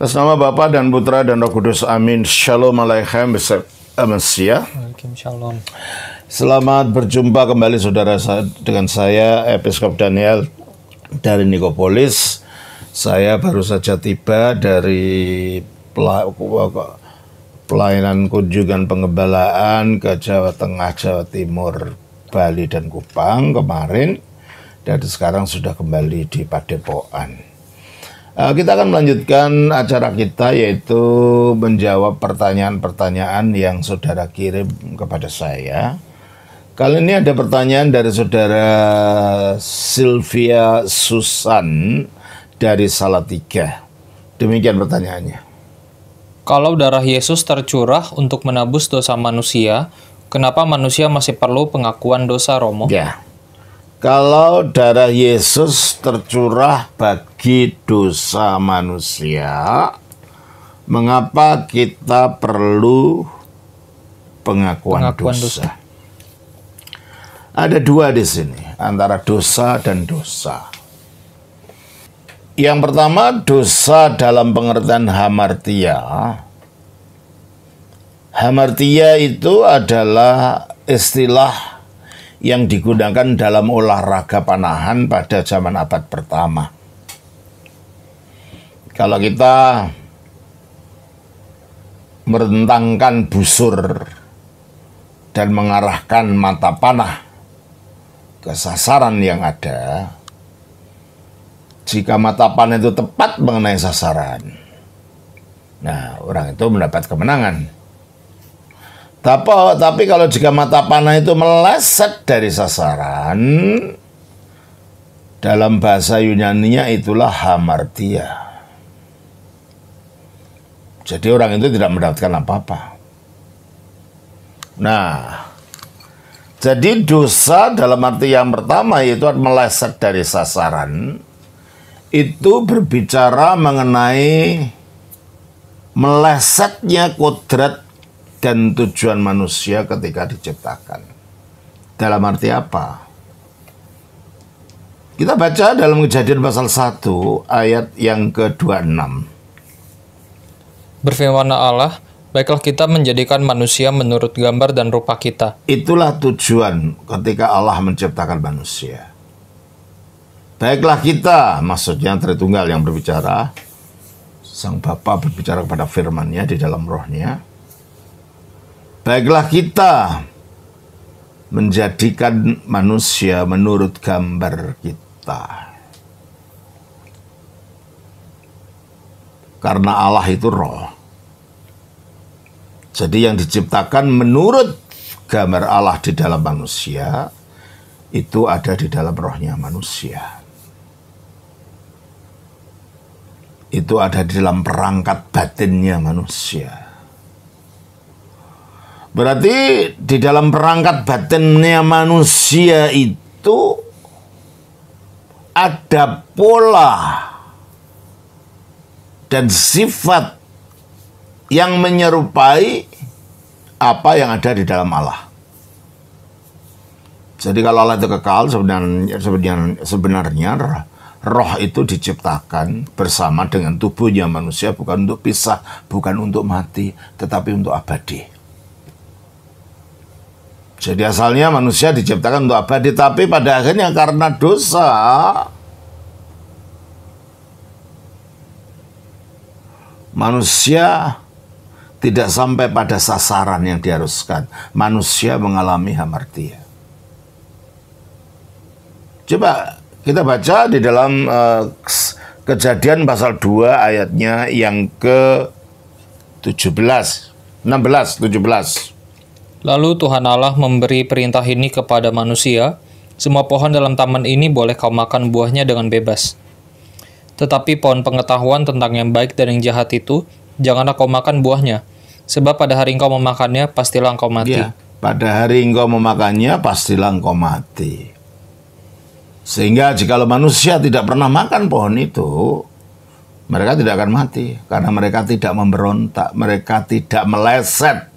Atas nama Bapa dan Putra dan Roh Kudus, amin. Shalom Aleichem, Messiah. Shalom. Selamat berjumpa kembali saudara dengan saya, Episkop Daniel dari Nikopolis. Saya baru saja tiba dari pelayanan kunjungan pengembalaan ke Jawa Tengah, Jawa Timur, Bali dan Kupang kemarin, dan sekarang sudah kembali di Padepokan. Kita akan melanjutkan acara kita, yaitu menjawab pertanyaan-pertanyaan yang saudara kirim kepada saya. Kali ini ada pertanyaan dari saudara Sylvia Susan dari Salatiga. Demikian pertanyaannya. Kalau darah Yesus tercurah untuk menebus dosa manusia, kenapa manusia masih perlu pengakuan dosa, Romo? Ya. Kalau darah Yesus tercurah bagi dosa manusia, mengapa kita perlu pengakuan dosa? Ada dua di sini, antara dosa dan dosa. Yang pertama, dosa dalam pengertian hamartia. Hamartia itu adalah istilah yang digunakan dalam olahraga panahan pada zaman abad pertama. Kalau kita merentangkan busur dan mengarahkan mata panah ke sasaran yang ada, jika mata panah itu tepat mengenai sasaran, nah orang itu mendapat kemenangan. Tapi kalau jika mata panah itu meleset dari sasaran, dalam bahasa Yunaninya itulah hamartia. Jadi orang itu tidak mendapatkan apa-apa. Nah, jadi dosa dalam arti yang pertama, yaitu meleset dari sasaran, itu berbicara mengenai melesetnya kodrat dan tujuan manusia ketika diciptakan. Dalam arti apa? Kita baca dalam Kejadian pasal 1 ayat yang ke-26. Berfirmanlah Allah, baiklah kita menjadikan manusia menurut gambar dan rupa kita. Itulah tujuan ketika Allah menciptakan manusia. Baiklah kita, maksudnya Tritunggal yang berbicara, Sang Bapa berbicara kepada firman-Nya di dalam rohnya. Baiklah kita menjadikan manusia menurut gambar kita. Karena Allah itu roh. Jadi yang diciptakan menurut gambar Allah di dalam manusia, itu ada di dalam rohnya manusia. Itu ada di dalam perangkat batinnya manusia. Berarti di dalam perangkat batinnya manusia itu ada pola dan sifat yang menyerupai apa yang ada di dalam Allah. Jadi kalau Allah itu kekal, sebenarnya roh itu diciptakan bersama dengan tubuhnya manusia, bukan untuk pisah, bukan untuk mati, tetapi untuk abadi. Jadi asalnya manusia diciptakan untuk abadi, tapi pada akhirnya karena dosa, manusia tidak sampai pada sasaran yang diharuskan. Manusia mengalami hamartia. Coba kita baca di dalam Kejadian pasal 2 ayatnya yang ke-17, 16, 17. Lalu Tuhan Allah memberi perintah ini kepada manusia, semua pohon dalam taman ini boleh kau makan buahnya dengan bebas. Tetapi pohon pengetahuan tentang yang baik dan yang jahat itu, janganlah kau makan buahnya, sebab pada hari engkau memakannya, pastilah engkau mati. Ya, pada hari engkau memakannya, pastilah engkau mati. Sehingga jikalau manusia tidak pernah makan pohon itu, mereka tidak akan mati, karena mereka tidak memberontak, mereka tidak meleset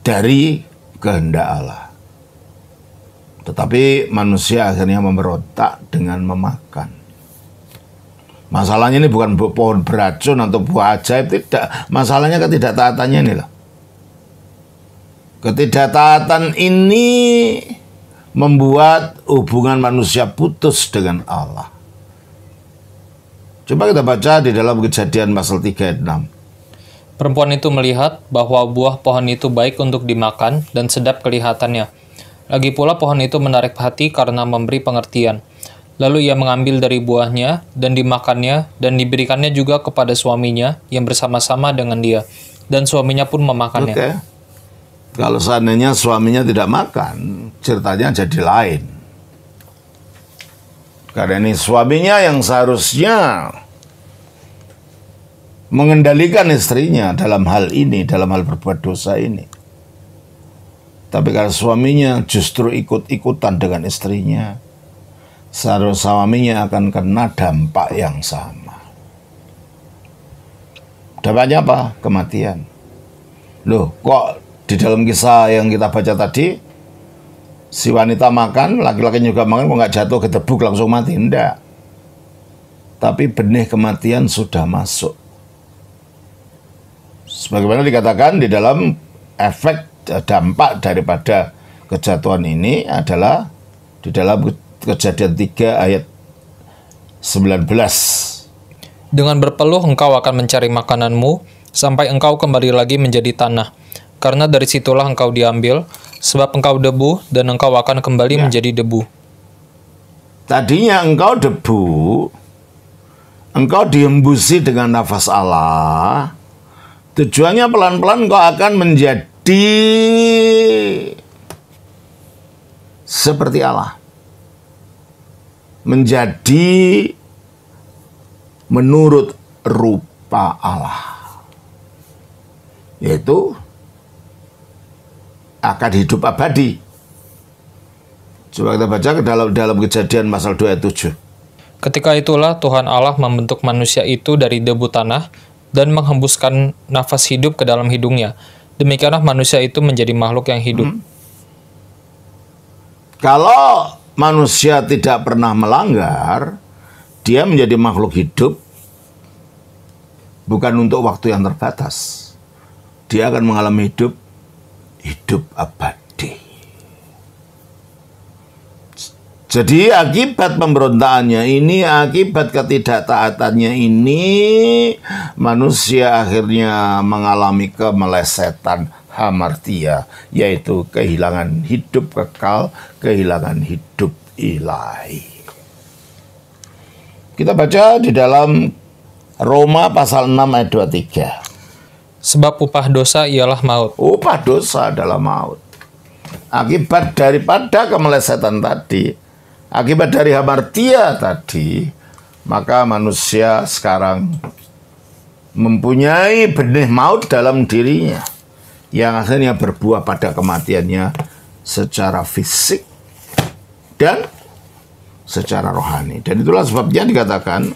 dari kehendak Allah. Tetapi manusia akhirnya memberontak dengan memakan. Masalahnya ini bukan pohon beracun atau buah ajaib, tidak. Masalahnya ketidaktaatannya ini loh. Ketidaktaatan ini membuat hubungan manusia putus dengan Allah. Coba kita baca di dalam Kejadian pasal 3 ayat 6. Perempuan itu melihat bahwa buah pohon itu baik untuk dimakan dan sedap kelihatannya. Lagi pula pohon itu menarik hati karena memberi pengertian. Lalu ia mengambil dari buahnya dan dimakannya dan diberikannya juga kepada suaminya yang bersama-sama dengan dia. Dan suaminya pun memakannya. Oke. Kalau seandainya suaminya tidak makan, ceritanya jadi lain. Karena ini suaminya yang seharusnya mengendalikan istrinya dalam hal ini, dalam hal berbuat dosa ini. Tapi kalau suaminya justru ikut-ikutan dengan istrinya, seharusnya suaminya akan kena dampak yang sama. Dampaknya apa? Kematian. Loh, kok di dalam kisah yang kita baca tadi, si wanita makan, laki-laki juga makan, kok nggak jatuh gedebuk langsung mati? Enggak. Tapi benih kematian sudah masuk. Sebagaimana dikatakan di dalam efek dampak daripada kejatuhan ini adalah di dalam Kejadian 3 ayat 19. Dengan berpeluh engkau akan mencari makananmu, sampai engkau kembali lagi menjadi tanah. Karena dari situlah engkau diambil, sebab engkau debu, dan engkau akan kembali menjadi debu. Tadinya engkau debu, engkau dihembusi dengan nafas Allah. Tujuannya pelan-pelan engkau akan menjadi seperti Allah. Menjadi menurut rupa Allah. Yaitu akan hidup abadi. Coba kita baca ke dalam Kejadian pasal 2 ayat 7. Ketika itulah Tuhan Allah membentuk manusia itu dari debu tanah dan menghembuskan nafas hidup ke dalam hidungnya. Demikianlah manusia itu menjadi makhluk yang hidup. Kalau manusia tidak pernah melanggar, dia menjadi makhluk hidup bukan untuk waktu yang terbatas. Dia akan mengalami hidup abadi. Jadi akibat pemberontakannya ini, akibat ketidaktaatannya ini, manusia akhirnya mengalami kemelesetan hamartia, yaitu kehilangan hidup kekal, kehilangan hidup ilahi. Kita baca di dalam Roma pasal 6 ayat 23. Sebab upah dosa ialah maut. Upah dosa adalah maut. Akibat daripada kemelesetan tadi, akibat dari hamartia tadi, maka manusia sekarang mempunyai benih maut dalam dirinya, yang akhirnya berbuah pada kematiannya secara fisik dan secara rohani. Dan itulah sebabnya dikatakan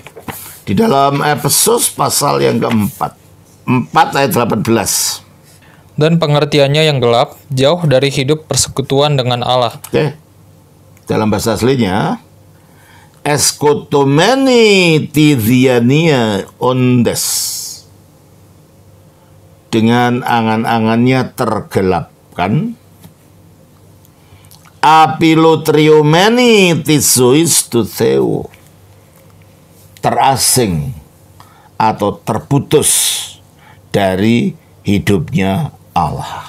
di dalam Efesus pasal yang keempat, 4 ayat 18. Dan pengertiannya yang gelap, jauh dari hidup persekutuan dengan Allah. Oke. Dalam bahasa aslinya, eskotomeni tidiania ondes. Dengan angan-angannya tergelapkan. Apilotriomeni tisois tutheu. Terasing atau terputus dari hidupnya Allah.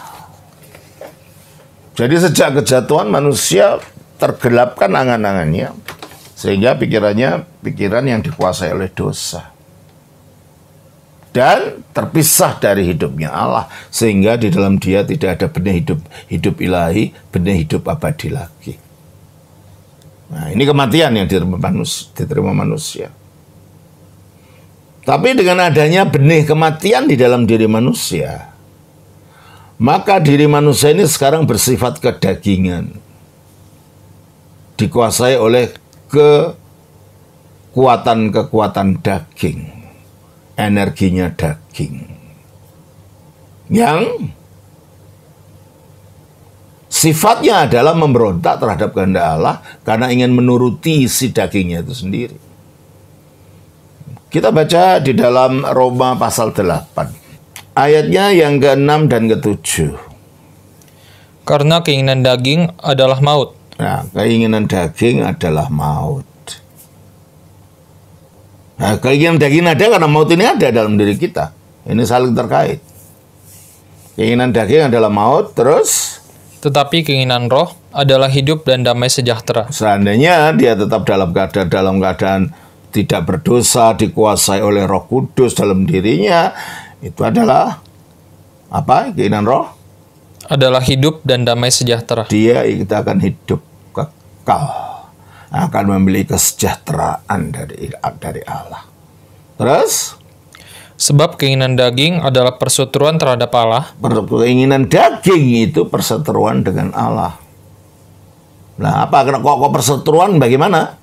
Jadi sejak kejatuhan manusia tergelapkan angan-angannya, sehingga pikiran yang dikuasai oleh dosa, dan terpisah dari hidupnya Allah, sehingga di dalam dia tidak ada benih hidup ilahi, benih hidup abadi lagi. Nah, ini kematian yang diterima manusia. Tapi dengan adanya benih kematian di dalam diri manusia, maka diri manusia ini sekarang bersifat kedagingan, dikuasai oleh kekuatan daging, energinya daging, yang sifatnya adalah memberontak terhadap kehendak Allah karena ingin menuruti isi dagingnya itu sendiri. Kita baca di dalam Roma pasal 8. Ayatnya yang ke-6 dan ke-7. Karena keinginan daging adalah maut. Nah, keinginan daging adalah maut. Nah, keinginan daging ada karena maut ini ada dalam diri kita. Ini saling terkait. Keinginan daging adalah maut, terus Tetapi keinginan roh adalah hidup dan damai sejahtera. seandainya dia tetap dalam keadaan tidak berdosa, dikuasai oleh Roh Kudus dalam dirinya, itu adalah apa? Keinginan roh? Adalah hidup dan damai sejahtera. Dia kita akan hidup kekal, akan memiliki kesejahteraan dari Allah. Terus, Sebab keinginan daging adalah perseteruan terhadap Allah, keinginan daging itu perseteruan dengan Allah. Nah, apa? Kok perseteruan bagaimana?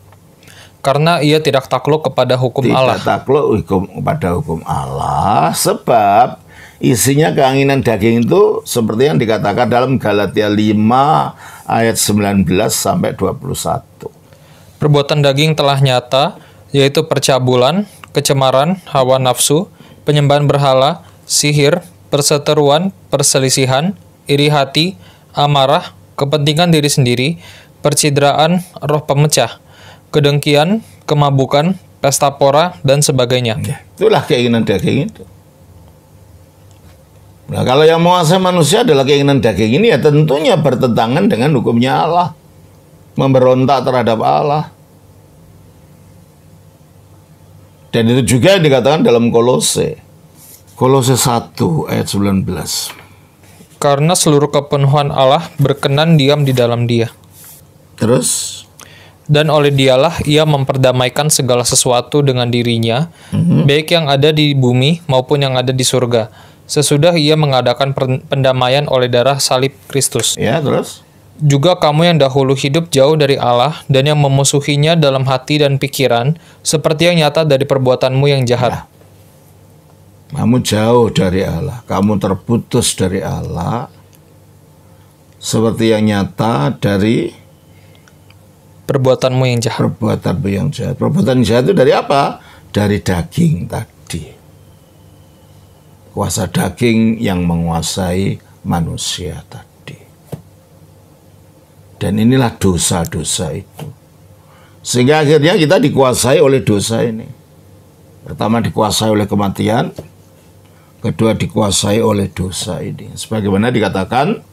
karena ia tidak takluk kepada hukum Allah. Tidak takluk kepada hukum Allah, sebab isinya keinginan daging itu seperti yang dikatakan dalam Galatia 5 ayat 19 sampai 21. Perbuatan daging telah nyata, yaitu percabulan, kecemaran, hawa nafsu, penyembahan berhala, sihir, perseteruan, perselisihan, iri hati, amarah, kepentingan diri sendiri, percidraan, roh pemecah, kedengkian, kemabukan, pesta pora, dan sebagainya. Itulah keinginan daging itu. Nah, kalau yang menguasai manusia adalah keinginan daging ini, ya tentunya bertentangan dengan hukumnya Allah. Memberontak terhadap Allah. Dan itu juga yang dikatakan dalam Kolose. Kolose 1 ayat 19. Karena seluruh kepenuhan Allah berkenan diam di dalam dia. Terus, Dan oleh dialah ia memperdamaikan segala sesuatu dengan dirinya, baik yang ada di bumi maupun yang ada di surga, sesudah ia mengadakan pendamaian oleh darah salib Kristus. ya terus. Juga kamu yang dahulu hidup jauh dari Allah dan yang memusuhinya dalam hati dan pikiran, seperti yang nyata dari perbuatanmu yang jahat. Kamu jauh dari Allah, kamu terputus dari Allah, seperti yang nyata dari Perbuatanmu yang jahat. perbuatanmu yang jahat. Perbuatan jahat itu dari apa? Dari daging tadi. Kuasa daging yang menguasai manusia tadi. Dan inilah dosa-dosa itu. Sehingga akhirnya kita dikuasai oleh dosa ini. Pertama dikuasai oleh kematian, kedua dikuasai oleh dosa ini. Sebagaimana dikatakan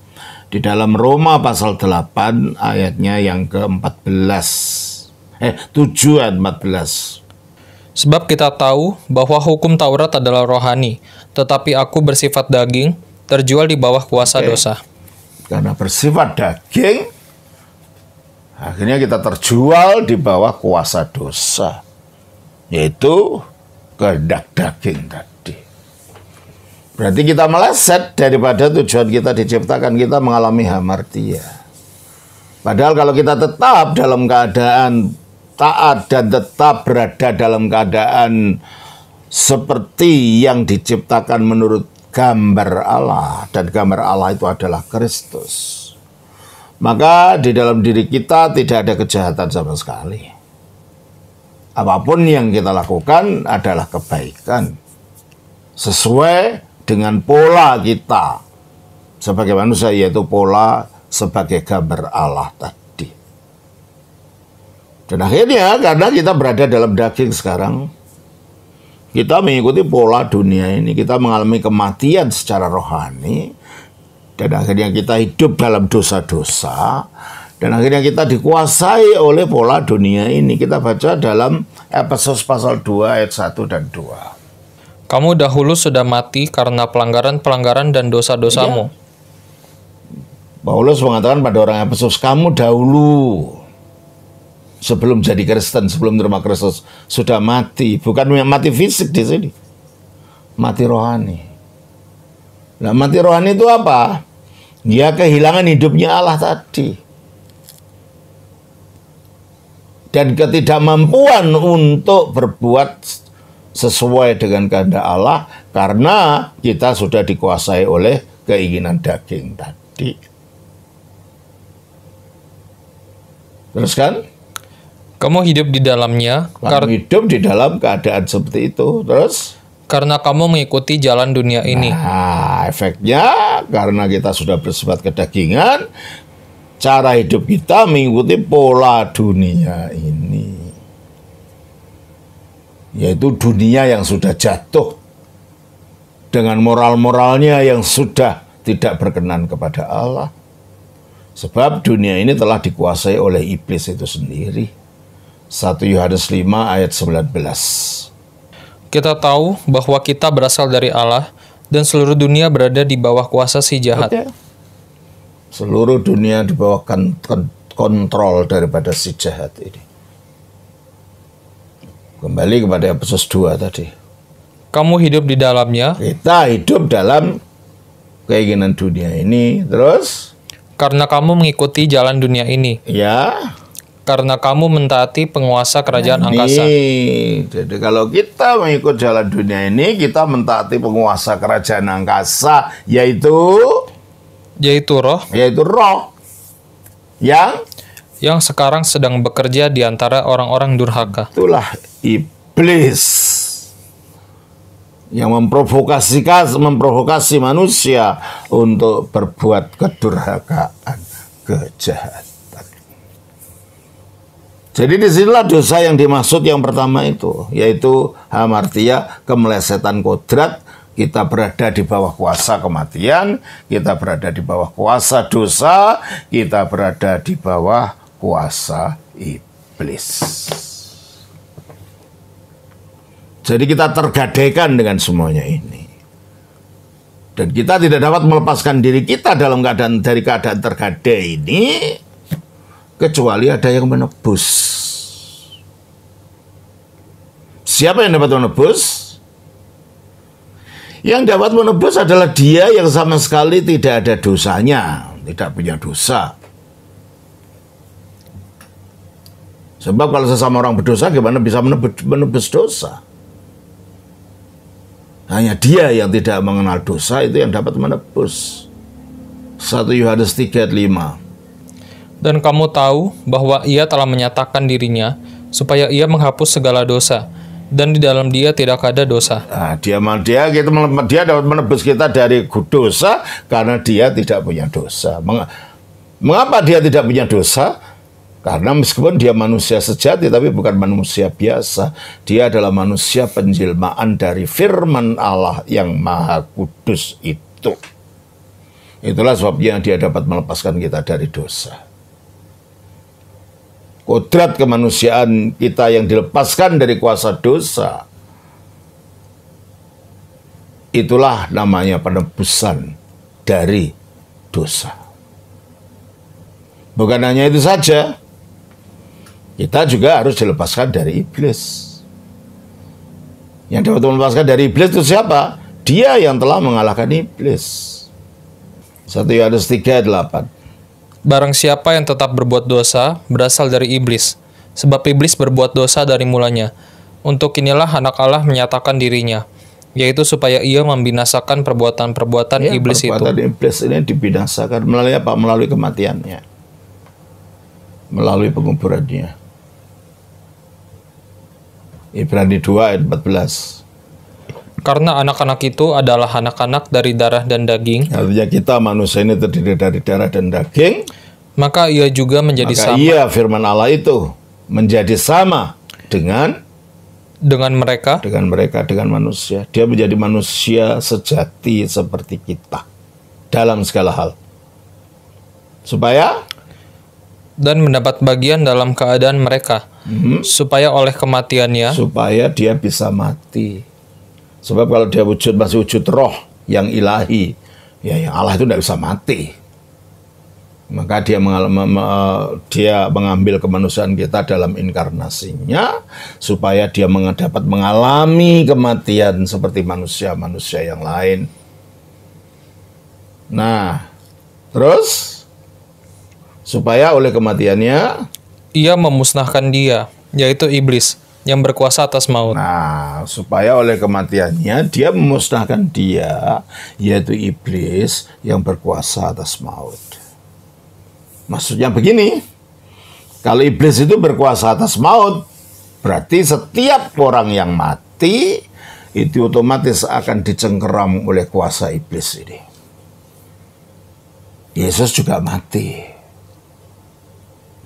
di dalam Roma pasal 8 ayatnya yang ke-14. 7 ayat 14. Sebab kita tahu bahwa hukum Taurat adalah rohani, tetapi aku bersifat daging, terjual di bawah kuasa dosa. Karena bersifat daging, akhirnya kita terjual di bawah kuasa dosa, yaitu kehendak daging tadi. Berarti kita meleset daripada tujuan kita diciptakan, kita mengalami hamartia. Padahal kalau kita tetap dalam keadaan taat dan tetap berada dalam keadaan seperti yang diciptakan menurut gambar Allah, dan gambar Allah itu adalah Kristus, maka di dalam diri kita tidak ada kejahatan sama sekali. Apapun yang kita lakukan adalah kebaikan, sesuai dengan pola kita sebagai manusia, yaitu pola sebagai gambar Allah tadi. Dan akhirnya karena kita berada dalam daging sekarang, kita mengikuti pola dunia ini, kita mengalami kematian secara rohani, dan akhirnya kita hidup dalam dosa-dosa, dan akhirnya kita dikuasai oleh pola dunia ini. Kita baca dalam Efesus pasal 2 ayat 1 dan 2. Kamu dahulu sudah mati karena pelanggaran-pelanggaran dan dosa-dosamu. Paulus mengatakan pada orang Efesus, kamu dahulu sebelum jadi Kristen, sebelum menerima Kristus, sudah mati. Bukan mati fisik di sini, mati rohani. Nah, mati rohani itu apa? Dia kehilangan hidupnya Allah tadi, dan ketidakmampuan untuk berbuat sesuai dengan kehendak Allah, karena kita sudah dikuasai oleh keinginan daging tadi. Terus kan? Kamu hidup di dalamnya Kamu hidup di dalam keadaan seperti itu. Terus? karena kamu mengikuti jalan dunia ini. Nah, efeknya karena kita sudah bersifat kedagingan, cara hidup kita mengikuti pola dunia ini. Yaitu dunia yang sudah jatuh dengan moral-moralnya yang sudah tidak berkenan kepada Allah. Sebab dunia ini telah dikuasai oleh iblis itu sendiri. 1 Yohanes 5 ayat 19. Kita tahu bahwa kita berasal dari Allah dan seluruh dunia berada di bawah kuasa si jahat. Oke. Seluruh dunia di bawah kontrol daripada si jahat ini. Kembali kepada Efesus 2 tadi. Kamu hidup di dalamnya Kita hidup dalam keinginan dunia ini. Terus? karena kamu mengikuti jalan dunia ini. Ya. Karena kamu mentaati penguasa kerajaan angkasa. Jadi kalau kita mengikut jalan dunia ini, kita mentaati penguasa kerajaan angkasa, yaitu Roh roh yang sekarang sedang bekerja di antara orang-orang durhaka. itulah iblis yang memprovokasi manusia untuk berbuat kedurhakaan, kejahatan. Jadi disinilah dosa yang dimaksud yang pertama itu, yaitu hamartia, kemelesetan kodrat. Kita berada di bawah kuasa kematian, kita berada di bawah kuasa dosa, kita berada di bawah kuasa iblis. Jadi kita tergadaikan dengan semuanya ini. Dan kita tidak dapat melepaskan diri kita dalam dari keadaan tergadai ini, kecuali ada yang menebus. Siapa yang dapat menebus? Yang dapat menebus adalah dia yang sama sekali tidak ada dosanya, tidak punya dosa. Sebab kalau sesama orang berdosa, gimana bisa menebus dosa? Hanya dia yang tidak mengenal dosa itu yang dapat menebus. 1 Yohanes 3 ayat 5. Dan kamu tahu bahwa ia telah menyatakan dirinya supaya ia menghapus segala dosa, dan di dalam dia tidak ada dosa. Nah, dia dapat menebus kita dari dosa karena dia tidak punya dosa. Mengapa dia tidak punya dosa? Karena meskipun dia manusia sejati tapi bukan manusia biasa. Dia adalah manusia penjelmaan dari firman Allah yang maha kudus itu. Itulah sebabnya dia dapat melepaskan kita dari dosa. Kodrat kemanusiaan kita yang dilepaskan dari kuasa dosa, itulah namanya penebusan dari dosa. Bukan hanya itu saja, kita juga harus dilepaskan dari iblis. Yang dapat melepaskan dari iblis itu siapa? Dia yang telah mengalahkan iblis. 1 Yohanes 3 ayat 8. Barang siapa yang tetap berbuat dosa, berasal dari iblis. Sebab iblis berbuat dosa dari mulanya. Untuk inilah anak Allah menyatakan dirinya, yaitu supaya ia membinasakan perbuatan-perbuatan iblis itu. Perbuatan iblis ini dibinasakan melalui apa? Melalui kematiannya. Melalui penguburannya. Ibrani 2 ayat 14. Karena anak-anak itu adalah anak-anak dari darah dan daging. Artinya kita manusia ini terdiri dari darah dan daging. Maka ia juga menjadi sama. Iya, firman Allah itu menjadi sama dengan mereka. Dengan manusia. Dia menjadi manusia sejati seperti kita dalam segala hal. Dan mendapat bagian dalam keadaan mereka. Supaya oleh kematiannya. Supaya dia bisa mati. Sebab kalau dia masih wujud roh yang ilahi, ya yang Allah itu tidak bisa mati. Maka dia mengambil kemanusiaan kita dalam inkarnasinya, supaya dia dapat mengalami kematian seperti manusia-manusia yang lain. Nah, terus supaya oleh kematiannya ia memusnahkan dia, yaitu iblis, yang berkuasa atas maut. Nah, supaya oleh kematiannya dia memusnahkan dia, yaitu iblis yang berkuasa atas maut. Maksudnya begini, Kalau iblis itu berkuasa atas maut, berarti setiap orang yang mati itu otomatis akan dicengkeram oleh kuasa iblis ini. Yesus juga mati.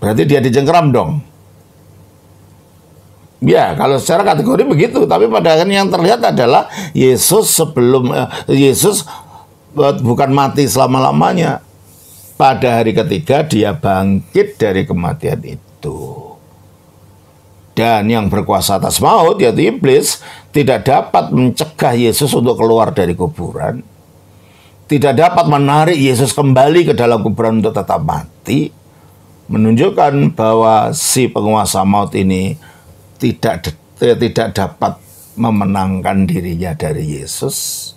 Berarti dia dicengkeram dong. Ya, kalau secara kategori begitu, tapi pada akhirnya yang terlihat adalah Yesus bukan mati selama-lamanya. Pada hari ketiga dia bangkit dari kematian itu. Dan yang berkuasa atas maut, yaitu iblis, tidak dapat mencegah Yesus untuk keluar dari kuburan. Tidak dapat menarik Yesus kembali ke dalam kuburan untuk tetap mati. Menunjukkan bahwa si penguasa maut ini tidak dapat memenangkan dirinya dari Yesus,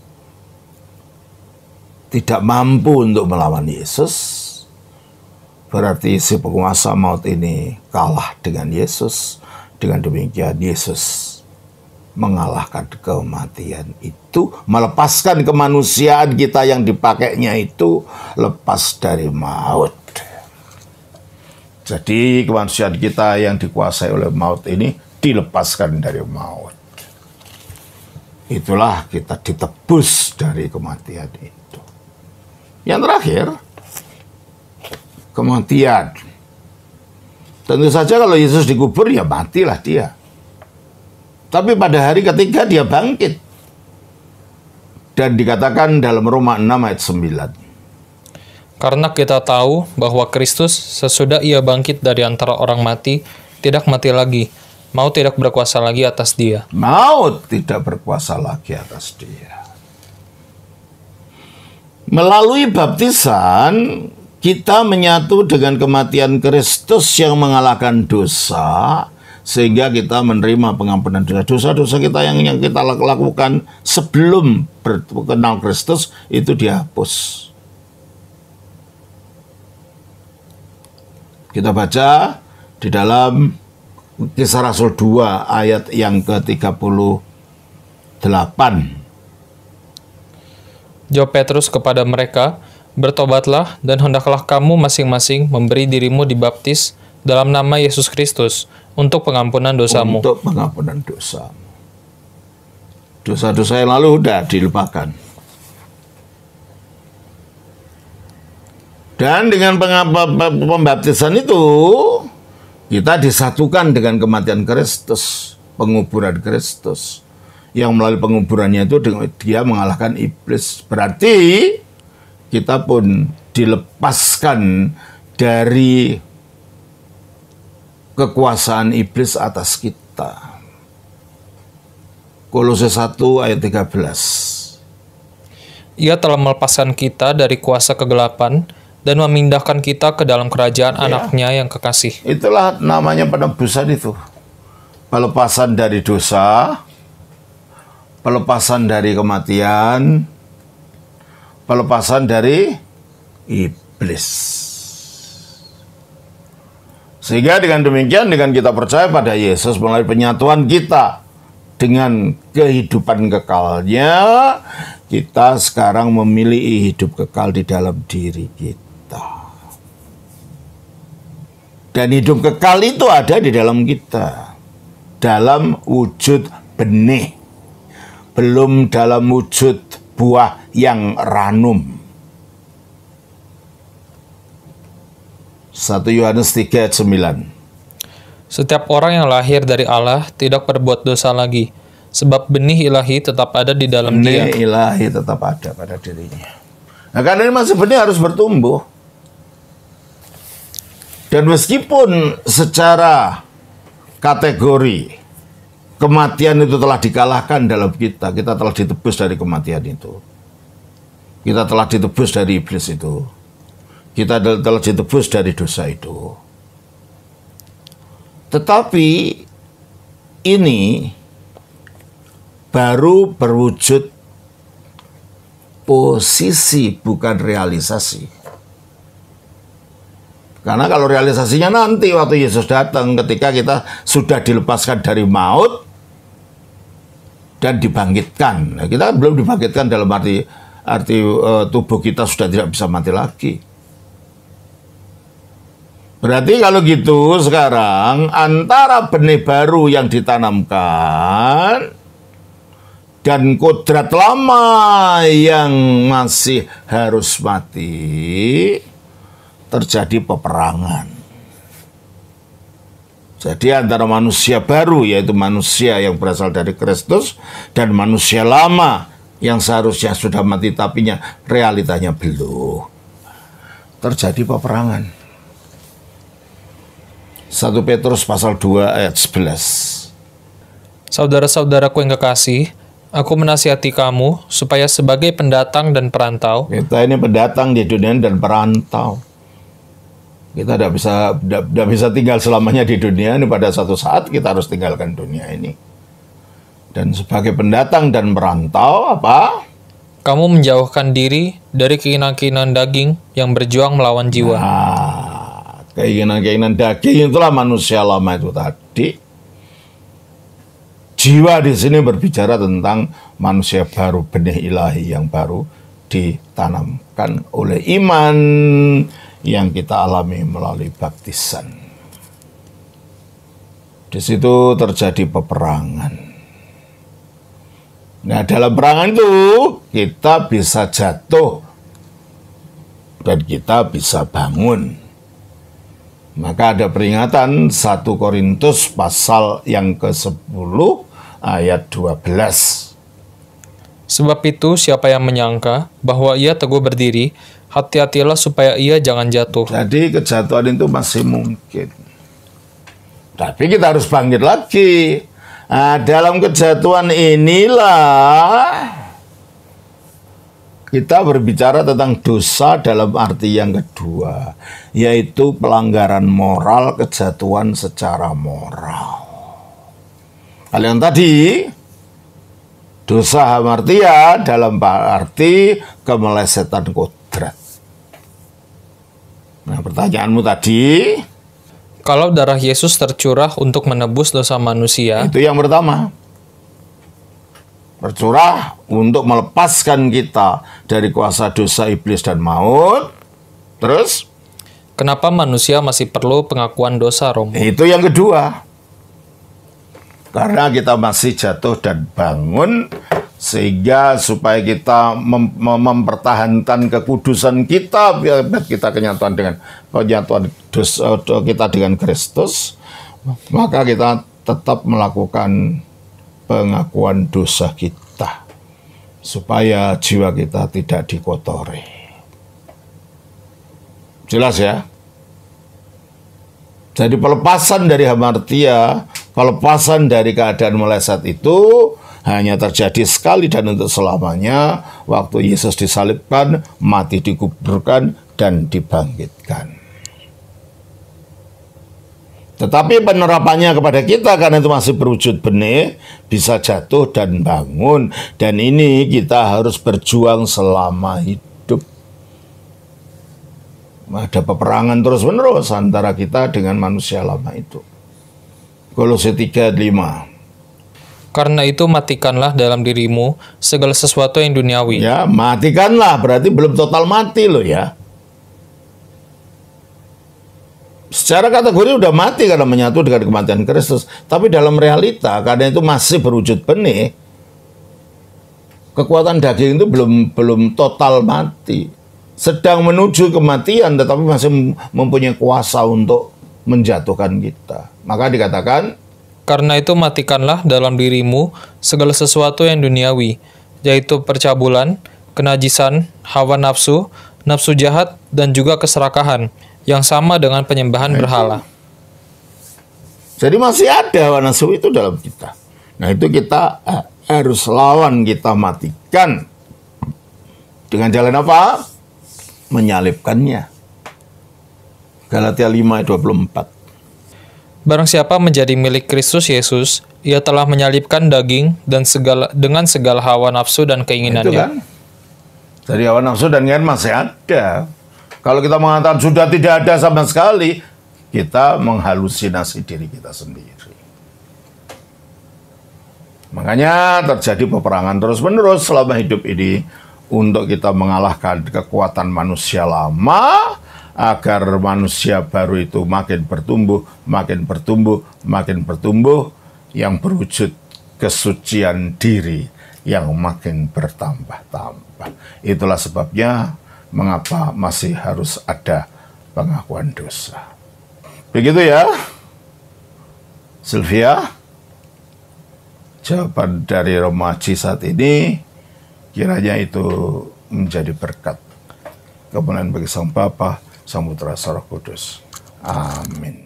tidak mampu untuk melawan Yesus. Berarti si penguasa maut ini kalah dengan Yesus. Dengan demikian Yesus mengalahkan kematian itu, melepaskan kemanusiaan kita yang dipakainya itu lepas dari maut. Jadi kemanusiaan kita yang dikuasai oleh maut ini dilepaskan dari maut. Itulah kita ditebus dari kematian itu. Yang terakhir, kematian. Tentu saja kalau Yesus dikubur, ya matilah dia. Tapi pada hari ketiga dia bangkit. Dan dikatakan dalam Roma 6 ayat 9. Karena kita tahu bahwa Kristus sesudah ia bangkit dari antara orang mati, tidak mati lagi. Maut tidak berkuasa lagi atas dia. Maut tidak berkuasa lagi atas dia. Melalui baptisan, kita menyatu dengan kematian Kristus yang mengalahkan dosa, sehingga kita menerima pengampunan dosa. Dosa-dosa kita yang kita lakukan sebelum kenal Kristus itu dihapus. Kita baca di dalam Kisah Rasul 2 ayat yang ke-38. Jawab Petrus kepada mereka, bertobatlah dan hendaklah kamu masing-masing memberi dirimu dibaptis dalam nama Yesus Kristus untuk pengampunan dosamu. Untuk pengampunan dosa. Dosa-dosa yang lalu sudah dilupakan. Dan dengan pembaptisan itu kita disatukan dengan kematian Kristus, penguburan Kristus. Yang melalui penguburannya itu dia mengalahkan iblis. Berarti kita pun dilepaskan dari kekuasaan iblis atas kita. Kolose 1 ayat 13. Ia telah melepaskan kita dari kuasa kegelapan dan memindahkan kita ke dalam kerajaan anaknya yang kekasih. Itulah namanya penebusan itu. Pelepasan dari dosa, pelepasan dari kematian, pelepasan dari iblis. Sehingga dengan demikian, dengan kita percaya pada Yesus melalui penyatuan kita dengan kehidupan kekalnya, kita sekarang memiliki hidup kekal di dalam diri kita. Dan hidup kekal itu ada di dalam kita, dalam wujud benih, belum dalam wujud buah yang ranum. 1 Yohanes 3 ayat 9. Setiap orang yang lahir dari Allah tidak berbuat dosa lagi, sebab benih ilahi tetap ada di dalam dia. Benih ilahi tetap ada pada dirinya. Nah, karena ini masih benih harus bertumbuh. Dan meskipun secara kategori kematian itu telah dikalahkan dalam kita telah ditebus dari kematian itu. Kita telah ditebus dari iblis itu. Kita telah ditebus dari dosa itu. Tetapi ini baru berwujud posisi, bukan realisasi. Karena kalau realisasinya nanti waktu Yesus datang, ketika kita sudah dilepaskan dari maut dan dibangkitkan. Nah, kita belum dibangkitkan dalam arti tubuh kita sudah tidak bisa mati lagi. Berarti kalau gitu sekarang antara benih baru yang ditanamkan dan kodrat lama yang masih harus mati, terjadi peperangan. Jadi antara manusia baru, yaitu manusia yang berasal dari Kristus, dan manusia lama yang seharusnya sudah mati tapi realitanya belum. Terjadi peperangan. 1 Petrus pasal 2 ayat 11. Saudara-saudaraku yang kekasih, aku menasihati kamu supaya sebagai pendatang dan perantau. Kita ini pendatang di dunia dan perantau. Kita tidak bisa tinggal selamanya di dunia ini. Pada suatu saat kita harus tinggalkan dunia ini. Dan sebagai pendatang dan perantau, apa? Kamu menjauhkan diri dari keinginan-keinginan daging yang berjuang melawan jiwa. Nah, keinginan-keinginan daging itulah manusia lama itu tadi. Jiwa di sini berbicara tentang manusia baru, benih ilahi yang baru ditanamkan oleh iman yang kita alami melalui baptisan. Di situ terjadi peperangan. Nah, dalam perangan itu kita bisa jatuh dan kita bisa bangun. Maka ada peringatan 1 Korintus pasal yang ke-10 ayat 12. Sebab itu siapa yang menyangka bahwa ia teguh berdiri, hati-hatilah supaya ia jangan jatuh. Jadi kejatuhan itu masih mungkin. Tapi kita harus bangkit lagi. Nah, dalam kejatuhan inilah kita berbicara tentang dosa dalam arti yang kedua, yaitu pelanggaran moral, kejatuhan secara moral. Hal yang tadi, dosa hamartia dalam arti kemelesetan kodrat. Nah, pertanyaanmu tadi, kalau darah Yesus tercurah untuk menebus dosa manusia, itu yang pertama. Tercurah untuk melepaskan kita dari kuasa dosa, iblis, dan maut. Terus? kenapa manusia masih perlu pengakuan dosa, Romo? Itu yang kedua. Karena kita masih jatuh dan bangun, sehingga supaya kita mempertahankan kekudusan kita, biar kita kenyatuan dosa kita dengan Kristus, maka kita tetap melakukan pengakuan dosa kita, supaya jiwa kita tidak dikotori. Jelas ya? Jadi pelepasan dari hamartia, pelepasan dari keadaan meleset itu hanya terjadi sekali dan untuk selamanya waktu Yesus disalibkan, mati, dikuburkan, dan dibangkitkan. Tetapi penerapannya kepada kita karena itu masih berwujud benih, bisa jatuh dan bangun. Dan ini kita harus berjuang selama hidup. Ada peperangan terus-menerus antara kita dengan manusia lama itu. Kolose 3:5. Karena itu matikanlah dalam dirimu segala sesuatu yang duniawi. Ya, matikanlah berarti belum total mati loh ya. Secara kategori udah mati karena menyatu dengan kematian Kristus. Tapi dalam realita karena itu masih berwujud benih, kekuatan daging itu belum total mati. Sedang menuju kematian tetapi masih mempunyai kuasa untuk menjatuhkan kita. Maka dikatakan, karena itu matikanlah dalam dirimu segala sesuatu yang duniawi, yaitu percabulan, kenajisan, hawa nafsu, nafsu jahat, dan juga keserakahan, yang sama dengan penyembahan berhala. Jadi masih ada hawa nafsu itu dalam kita. Nah itu kita harus lawan, kita matikan. Dengan jalan apa? Menyalibkannya. Galatia 5:24. Barang siapa menjadi milik Kristus Yesus, ia telah menyalibkan daging dan dengan segala hawa nafsu dan keinginannya. Itu kan? Jadi hawa nafsu dan keinginan masih ada. Kalau kita mengatakan sudah tidak ada sama sekali, kita menghalusinasi diri kita sendiri. Makanya terjadi peperangan terus-menerus selama hidup ini untuk kita mengalahkan kekuatan manusia lama agar manusia baru itu makin bertumbuh, makin bertumbuh, makin bertumbuh, yang berwujud kesucian diri yang makin bertambah-tambah. Itulah sebabnya mengapa masih harus ada pengakuan dosa. Begitu ya, Sylvia. Jawaban dari Romaji saat ini kiranya itu menjadi berkat. Kemuliaan bagi Sang Bapa, Sang Putra, Sang Roh Kudus. Amin.